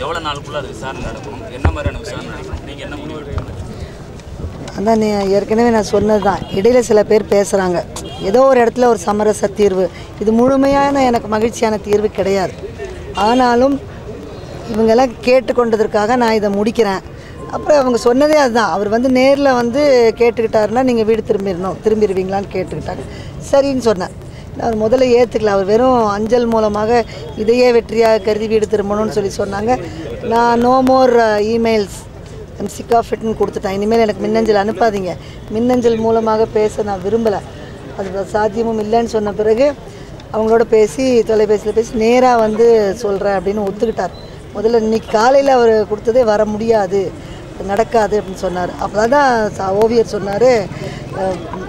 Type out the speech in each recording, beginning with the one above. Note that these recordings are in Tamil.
எவ்வளோ நாளுக்குள்ள அது விசாரணை நடக்கணும், என்ன மாதிரியான விசாரணை நடக்கணும், நீங்கள் என்ன முடிவு எடுக்கணும்? அதான் ஏற்கனவே நான் சொன்னது தான். இடையில சில பேர் பேசுகிறாங்க, ஏதோ ஒரு இடத்துல ஒரு சமரச தீர்வு. இது முழுமையான எனக்கு மகிழ்ச்சியான தீர்வு கிடையாது. ஆனாலும் இவங்கெல்லாம் கேட்டுக்கொண்டதற்காக நான் இதை முடிக்கிறேன். அப்புறம் அவங்க சொன்னதே அதுதான். அவர் வந்து நேரில் வந்து கேட்டுக்கிட்டாருன்னா நீங்கள் வீடு திரும்பிடுவீங்களான்னு கேட்டுக்கிட்டாங்க. சரின்னு சொன்னேன். அவர் முதல்ல ஏற்றுக்கல. அவர் வெறும் அஞ்சல் மூலமாக இதையே வெற்றியாக கருதி வீடு திரும்பணும்னு சொல்லி சொன்னாங்க. நான் no more emails, I'm sick of இட்னு கொடுத்துட்டேன். இனிமேல் எனக்கு மின்னஞ்சல் அனுப்பாதீங்க, மின்னஞ்சல் மூலமாக பேச நான் விரும்பலை, அது சாத்தியமும் இல்லைன்னு சொன்ன பிறகு அவங்களோட பேசி தொலைபேசியில் பேசி நேராக வந்து சொல்கிறேன் அப்படின்னு ஒத்துக்கிட்டார். முதல்ல இன்றைக்கி காலையில் அவர் கொடுத்ததே வர முடியாது, நடக்காது அப்படின்னு சொன்னார். அப்போ தான் ஓவியர் சொன்னார்,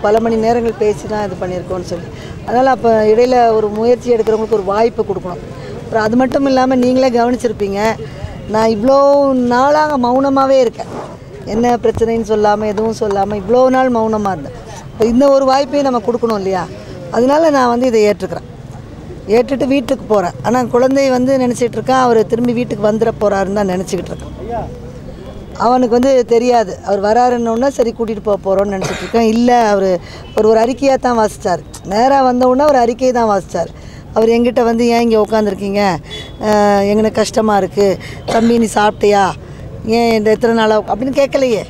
பல மணி நேரங்கள் பேசி தான் இது பண்ணியிருக்கோன்னு சொல்லி. அதனால் அப்போ இடையில் ஒரு முயற்சி எடுக்கிறவங்களுக்கு ஒரு வாய்ப்பு கொடுக்கணும். அப்புறம் அது மட்டும் இல்லாமல் நீங்களே கவனிச்சிருப்பீங்க, நான் இவ்வளோ நாளாக மௌனமாகவே இருக்கேன். என்ன பிரச்சனைன்னு சொல்லாமல் எதுவும் சொல்லாமல் இவ்வளோ நாள் மௌனமாக இருந்தேன். இப்போ இந்த ஒரு வாய்ப்பையும் நம்ம கொடுக்கணும் இல்லையா? அதனால நான் வந்து இதை ஏற்றுட்டு வீட்டுக்கு போகிறேன். ஆனால் குழந்தை வந்து நினச்சிட்டு இருக்கான், அவர் திரும்பி வீட்டுக்கு வந்துட போகிறாருன்னு தான் நினச்சிக்கிட்டு இருக்கேன். அவனுக்கு வந்து தெரியாது, அவர் வராருன்னொன்னே சரி கூட்டிகிட்டு போக போகிறோன்னு நினச்சிட்ருக்கேன். இல்லை, அவர் ஒரு அறிக்கையாக தான் வாசித்தார். நேராக வந்தவுடனே ஒரு அறிக்கையை தான் வாசித்தார். அவர் எங்கிட்ட வந்து ஏன் இங்கே உட்காந்துருக்கீங்க, எங்களுக்கு கஷ்டமாக இருக்குது, தம்பி நீ சாப்பிட்டியா, ஏன் இந்த எத்தனை நாளாக அப்படின்னு கேட்கலையே.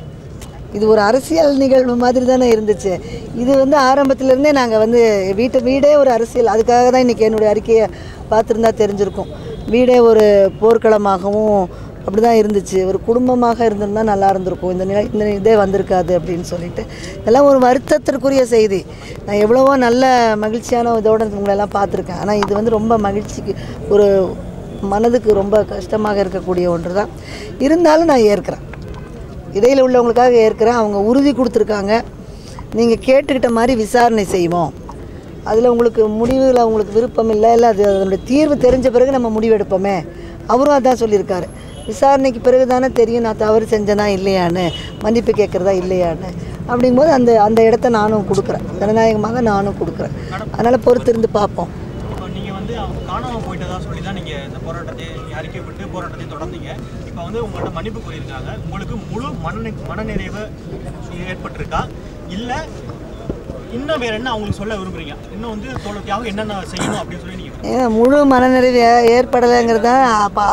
இது ஒரு அரசியல் நிகழ்வு மாதிரி தானே இருந்துச்சு. இது வந்து ஆரம்பத்திலேருந்தே நாங்கள் வந்து வீடே ஒரு அரசியல். அதுக்காக தான் இன்றைக்கி என்னுடைய அறிக்கையை பார்த்துருந்தா தெரிஞ்சிருக்கும். வீடே ஒரு போர்க்களமாகவும் அப்படி தான் இருந்துச்சு. ஒரு குடும்பமாக இருந்திருந்தால் நல்லா இருந்திருக்கும். இந்த இதே வந்திருக்காது அப்படின்னு சொல்லிட்டு இதெல்லாம் ஒரு வருத்தத்திற்குரிய செய்தி. நான் எவ்வளவோ நல்ல மகிழ்ச்சியான இதோட உங்களெல்லாம் பார்த்துருக்கேன். ஆனால் இது வந்து ரொம்ப மகிழ்ச்சிக்கு ஒரு மனதுக்கு ரொம்ப கஷ்டமாக இருக்கக்கூடிய ஒன்று தான். இருந்தாலும் நான் ஏற்கிறேன், இடையில் உள்ளவங்களுக்காக ஏற்கிறேன். அவங்க உறுதி கொடுத்துருக்காங்க, நீங்கள் கேட்டுக்கிட்ட மாதிரி விசாரணை செய்வோம், அதில் உங்களுக்கு முடிவில் உங்களுக்கு விருப்பம் இல்லை, அது அதனுடைய தீர்வு தெரிஞ்ச பிறகு நம்ம முடிவெடுப்போமே. அவரும் அதான் சொல்லியிருக்காரு, விசாரணைக்கு பிறகு தானே தெரியும் நான் தவறு செஞ்சேனா இல்லையான்னு, மன்னிப்பு கேட்குறதா இல்லையான்னு. அப்படிங்கும்போது அந்த இடத்த நானும் கொடுக்குறேன், ஜனநாயகமாக நானும் கொடுக்குறேன். அதனால் பொறுத்திருந்து பார்ப்போம். நீங்கள் வந்து அவங்க காணாமல் போயிட்டதா சொல்லி தான் நீங்கள் இந்த போராட்டத்தை அறிக்கை விட்டு போராட்டத்தை தொடர்ந்தீங்க. இப்போ வந்து உங்கள்கிட்ட மன்னிப்பு கூறியிருக்காங்க. உங்களுக்கு முழு மனநிறைவு ஏற்பட்டிருக்கா, இல்லை இன்னும் வேறு என்ன அவங்களுக்கு சொல்ல விரும்புகிறீங்க? இன்னும் வந்து தோழத்தியாக என்னென்ன செய்யணும் அப்படின்னு சொல்லி நீங்கள் முழு மனநிறைவு ஏற்படலைங்கிறத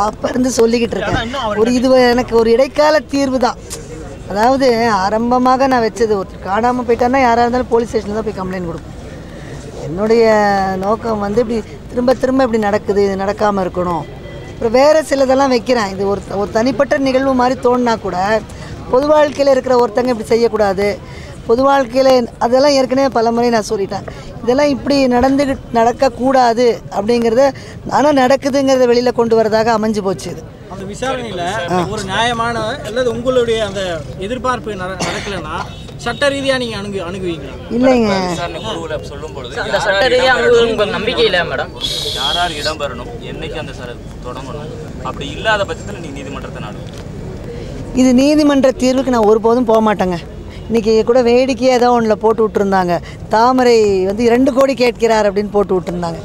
அப்போ இருந்து சொல்லிக்கிட்டு இருக்கேன். இது எனக்கு ஒரு இடைக்கால தீர்வு தான். அதாவது ஆரம்பமாக நான் வச்சது, ஒருத்தர் காணாமல் போயிட்டான்னா யாராக இருந்தாலும் போலீஸ் ஸ்டேஷனில் தான் போய் கம்ப்ளைண்ட் கொடுப்போம். என்னுடைய நோக்கம் வந்து இப்படி திரும்ப இப்படி நடக்குது, இது நடக்காமல் இருக்கணும். அப்புறம் வேறு சிலதெல்லாம் வைக்கிறேன். இது ஒரு தனிப்பட்ட நிகழ்வு மாதிரி தோணுனா கூட பொது வாழ்க்கையில் இருக்கிற ஒருத்தங்க இப்படி செய்யக்கூடாது, பொது வாழ்க்கையில் அதெல்லாம் ஏற்கனவே பல முறை நான் சொல்லிட்டேன். இதெல்லாம் இப்படி நடக்கக்கூடாது அப்படிங்கிறத, ஆனால் நடக்குதுங்கிறத வெளியில் கொண்டு வரதாக அமைஞ்சு போச்சு. இது அந்த விசாரணையில் ஒரு நியாயமான அல்லது உங்களுடைய அந்த எதிர்பார்ப்பு நடக்கலைன்னா சட்ட ரீதியாக நீங்கள் அணுகுவீங்களா? இல்லைங்க, சொல்லும்பொழுது சட்ட ரீதியாக நம்பிக்கை இல்லை மேடம். யார் இடம் பெறணும், என்னைக்கு அந்த தொடங்கணும், அப்படி இல்லாத பட்சத்தில் நீங்கள் நீதிமன்றத்தை நாடும். இது நீதிமன்ற தீர்வுக்கு நான் ஒருபோதும் போக மாட்டேங்க. இன்றைக்கி கூட வேடிக்கையாக ஏதோ ஒன்றில் போட்டு விட்டுருந்தாங்க, தாமரை வந்து 2 கோடி கேட்கிறார் அப்படின்னு போட்டு விட்டுருந்தாங்க.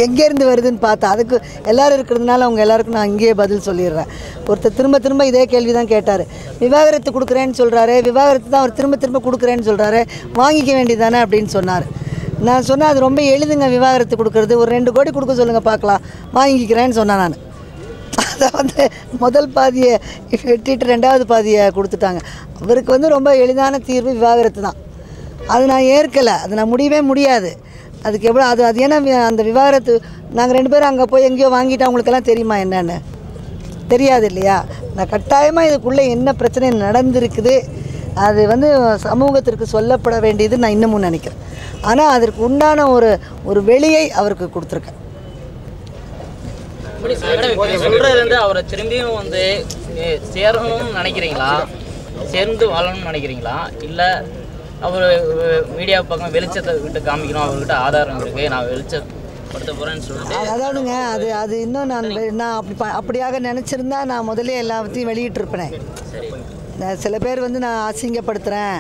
எங்கேருந்து வருதுன்னு பார்த்தா அதுக்கு எல்லோரும் இருக்கிறதுனால அவங்க எல்லாருக்கும் நான் இங்கேயே பதில் சொல்லிடுறேன். ஒருத்தர் திரும்ப இதே கேள்வி தான் கேட்டார். விவாகரத்து கொடுக்குறேன்னு சொல்கிறாரு, விவாகரத்து தான் அவர் திரும்ப கொடுக்குறேன்னு சொல்கிறாரு, வாங்கிக்க வேண்டியதானே அப்படின்னு சொன்னார். நான் சொன்னேன், அது ரொம்ப எளிதுங்க விவாகரத்து கொடுக்குறது, ஒரு 2 கோடி கொடுக்க சொல்லுங்கள் பார்க்கலாம், வாங்கிக்கிறேன்னு சொன்னேன் நான். அதை வந்து முதல் பாதியை வெட்டிட்டு 2வது பாதியை கொடுத்துட்டாங்க. அவருக்கு வந்து ரொம்ப எளிதான தீர்வு விவாகரத்து தான். அது நான் ஏற்கலை, அது நான் முடியவே முடியாது. அதுக்கு எவ்வளோ அது ஏன்னா அந்த விவாகரத்து நாங்கள் 2 பேரும் அங்கே போய் எங்கேயோ வாங்கிட்டு அவங்களுக்கெல்லாம் தெரியுமா என்னென்னு தெரியாது இல்லையா? நான் கட்டாயமாக இதுக்குள்ளே என்ன பிரச்சனை நடந்திருக்குது, அது வந்து சமூகத்திற்கு சொல்லப்பட வேண்டியது நான் இன்னமும் நினைக்கிறேன். ஆனால் அதற்கு உண்டான ஒரு வெளியை அவருக்கு கொடுத்துருக்கேன். சொல்றது வந்து அவரை திரும்பியும் வந்து சேரணும்னு நினைக்கிறீங்களா, சேர்ந்து வாழணும்னு நினைக்கிறீங்களா, இல்லை அவர் மீடியா பக்கம் வெளிச்சத்தை விட்டு காமிக்கணும், அவர்கிட்ட ஆதாரம் இருக்குது, நான் வெளிச்சப்படுத்த போகிறேன்னு சொல்லிட்டு? அதாவதுங்க, அது இன்னும் நான் அப்படியாக நினச்சிருந்தா நான் முதல்ல எல்லாத்தையும் வெளியிட்டிருப்பேன். சில பேர் வந்து நான் அசிங்கப்படுத்துகிறேன்,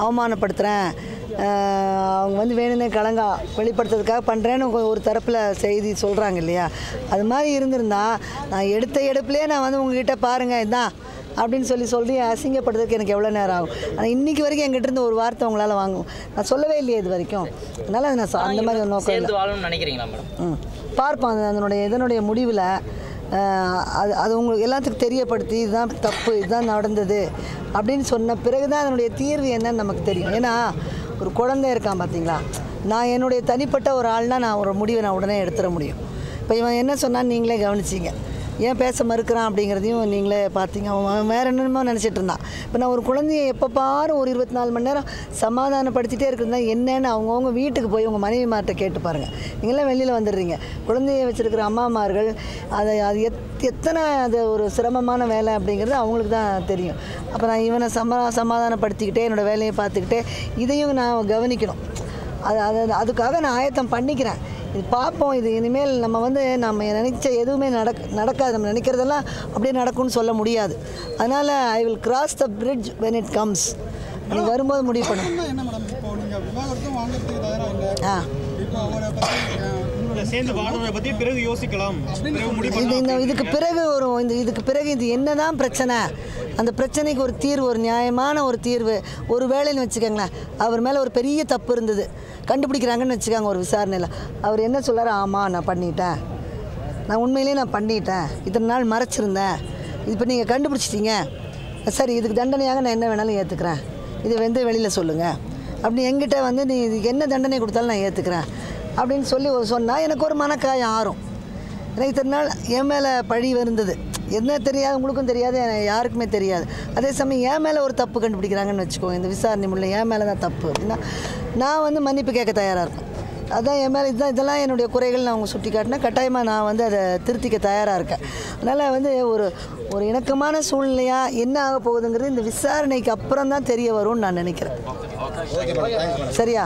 அவமானப்படுத்துகிறேன், அவங்க வந்து வேணும்னே கலங்கா வெளிப்படுத்துறதுக்காக பண்ணுறேன்னு ஒரு தரப்பில் செய்தி சொல்கிறாங்க இல்லையா, அது மாதிரி இருந்திருந்தா நான் எடுப்புலேயே நான் வந்து உங்ககிட்ட பாருங்கள் இதான் அப்படின்னு சொல்லி அசிங்கப்படுறதுக்கு எனக்கு எவ்வளோ நேரம் ஆகும். ஆனால் இன்றைக்கி வரைக்கும் எங்கிட்ட இருந்து ஒரு வார்த்தை உங்களால் வாங்கும் நான் சொல்லவே இல்லையே இது வரைக்கும். அதனால் அது நான் அந்த மாதிரி ஒரு நோக்கம் இல்லை. நினைக்கிறீங்களா மேடம்? பார்ப்போம் இதனுடைய முடிவில் அது உங்களுக்கு எல்லாத்துக்கும் தெரியப்படுத்தி இதுதான் தப்பு இதுதான் நடந்தது அப்படின்னு சொன்ன பிறகு தான் அதனுடைய தீர்வு என்னன்னு நமக்கு தெரியும். ஏன்னா ஒரு குழந்தை இருக்கான் பார்த்தீங்களா, நான் என்னுடைய தனிப்பட்ட ஒரு ஆள்னால் நான் ஒரு முடிவை நான் உடனே எடுத்துட முடியும். இப்போ இவன் என்ன சொன்னான்னு நீங்களே கவனிச்சிங்க, ஏன் பேச மறுக்கிறான் அப்படிங்கிறதையும் நீங்களே பார்த்தீங்க. அவன் வேறு என்னென்னமோ நினச்சிட்டு இருந்தான். இப்போ நான் ஒரு குழந்தைய எப்போ பாரு ஒரு 24 மணி நேரம் சமாதானப்படுத்திகிட்டே இருக்கிறது தான் என்னென்னு அவங்கவுங்க வீட்டுக்கு போய் உங்கள் மனைவிமார்கிட்ட கேட்டு பாருங்கள். நீங்களாம் வெளியில் வந்துடுறீங்க. குழந்தைய வச்சுருக்கிற அம்மாமார்கள் அது எத்தனை அது ஒரு சிரமமான வேலை அப்படிங்கிறது அவங்களுக்கு தான் தெரியும். அப்போ நான் இவனை சமாதானப்படுத்திக்கிட்டே என்னோடய வேலையை பார்த்துக்கிட்டே இதையும் நான் கவனிக்கணும். அதுக்காக நான் ஆயத்தம் பண்ணிக்கிறேன். இது பார்ப்போம். இது இனிமேல் நம்ம நினைச்ச எதுவுமே நடக்காது. நம்ம நினைக்கிறதெல்லாம் அப்படியே நடக்கும்னு சொல்ல முடியாது. அதனால் I will cross the bridge when it comes. நீ வரும்போது முடிவு பண்ணு. இதுக்கு பிறகு இது என்னதான் பிரச்சனை, அந்த பிரச்சனைக்கு ஒரு தீர்வு, ஒரு நியாயமான ஒரு தீர்வு ஒரு வேலைன்னு வச்சுக்கோங்களேன். அவர் மேலே ஒரு பெரிய தப்பு இருந்தது கண்டுபிடிக்கிறாங்கன்னு வச்சுக்காங்க ஒரு விசாரணையில். அவர் என்ன சொல்கிறார், ஆமாம் நான் பண்ணிட்டேன், நான் உண்மையிலேயே நான் பண்ணிட்டேன், இத்தனை நாள் மறைச்சிருந்தேன், இப்போ நீங்கள் கண்டுபிடிச்சிட்டீங்க, சரி இதுக்கு தண்டனையாக நான் என்ன வேணாலும் ஏற்றுக்கிறேன், இதை வெளியில் சொல்லுங்கள் அப்படி என்கிட்ட நீ இதுக்கு என்ன தண்டனை கொடுத்தாலும் நான் ஏற்றுக்கிறேன் அப்படின்னு சொன்னால் எனக்கு ஒரு மனக்காயம் ஆறும். எனக்கு இத்தனை நாள் என் மேலே பழி இருந்தது, என்ன தெரியாது, உங்களுக்கும் தெரியாது, யாருக்குமே தெரியாது. அதே சமயம் என் மேலே ஒரு தப்பு கண்டுபிடிக்கிறாங்கன்னு வச்சுக்கோங்க, இந்த விசாரணை முள்ள என் மேலே தான் தப்பு அப்படின்னா நான் மன்னிப்பு கேட்க தயாராக இருக்கேன். அதுதான் என் மேலே இதெல்லாம் என்னுடைய குறைகள் நான் அவங்க சுட்டி காட்டினா கட்டாயமாக நான் அதை திருத்திக்க தயாராக இருக்கேன். அதனால் ஒரு இணக்கமான சூழ்நிலையாக என்ன ஆக போகுதுங்கிறது இந்த விசாரணைக்கு அப்புறம் தான் தெரிய வரும்னு நான் நினைக்கிறேன். சரியா?